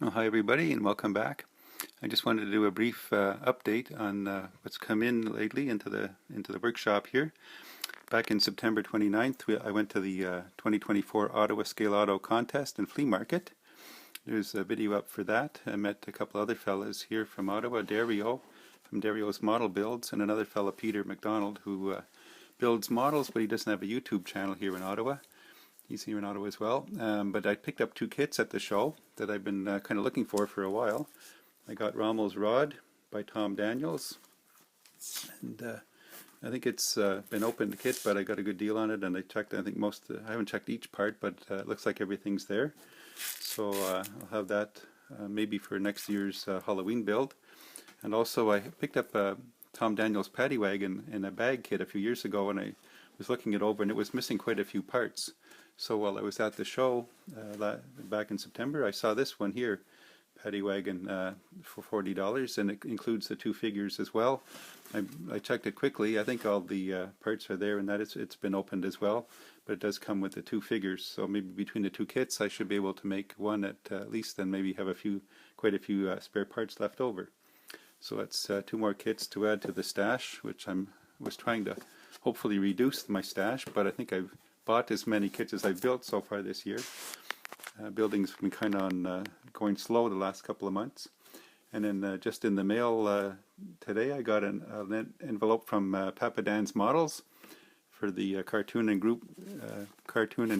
Well, hi everybody and welcome back. I just wanted to do a brief update on what's come in lately into the workshop here. Back in September 29th, I went to the 2024 Ottawa Scale Auto Contest and Flea Market. There's a video up for that. I met a couple other fellas here from Ottawa, Dario, from Dario's Model Builds, and another fella, Peter McDonald, who builds models, but he doesn't have a YouTube channel here in Ottawa. He's here in Ottawa as well. But I picked up two kits at the show that I've been kind of looking for a while. I got Rommel's Rod by Tom Daniels, and I think it's been opened, the kit, but I got a good deal on it, and I checked, I think I haven't checked each part, but it looks like everything's there. So I'll have that maybe for next year's Halloween build. And also I picked up Tom Daniels' Paddy Wagon in a bag kit a few years ago, and I was looking it over, and it was missing quite a few parts. So while I was at the show back in September, I saw this one here, Paddy Wagon, for $40, and it includes the two figures as well. I checked it quickly. I think all the parts are there, and that it's been opened as well, but it does come with the two figures. So maybe between the two kits, I should be able to make one at least, and maybe have quite a few spare parts left over. So that's two more kits to add to the stash, which was trying to hopefully reduce my stash, but I think I've bought as many kits as I've built so far this year. Building's been kind of on going slow the last couple of months. And then just in the mail today, I got an envelope from PapaDan's Models for the Cartoon and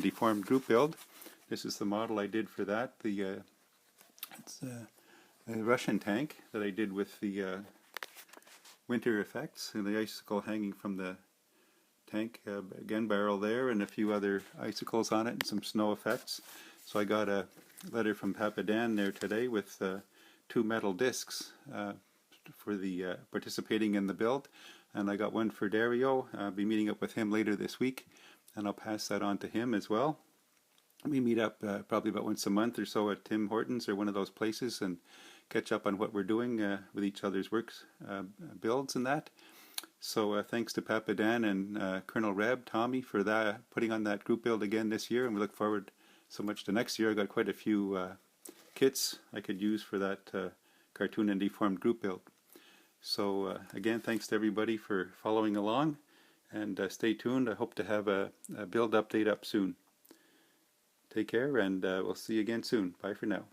Deformed group build. This is the model I did for that. It's a Russian tank that I did with the winter effects and the icicle hanging from the tank, again barrel there, and a few other icicles on it and some snow effects. So I got a letter from PapaDan there today with two metal discs for the participating in the build, and I got one for Dario. I'll be meeting up with him later this week, and I'll pass that on to him as well. We meet up probably about once a month or so at Tim Hortons or one of those places and catch up on what we're doing with each other's works, builds and that. So thanks to PapaDan and Colonel Reb, Tommy, for that, putting on that group build again this year, and we look forward so much to next year. I got quite a few kits I could use for that Cartoon and Deformed group build. So again, thanks to everybody for following along, and stay tuned. I hope to have a build update up soon. Take care, and we'll see you again soon. Bye for now.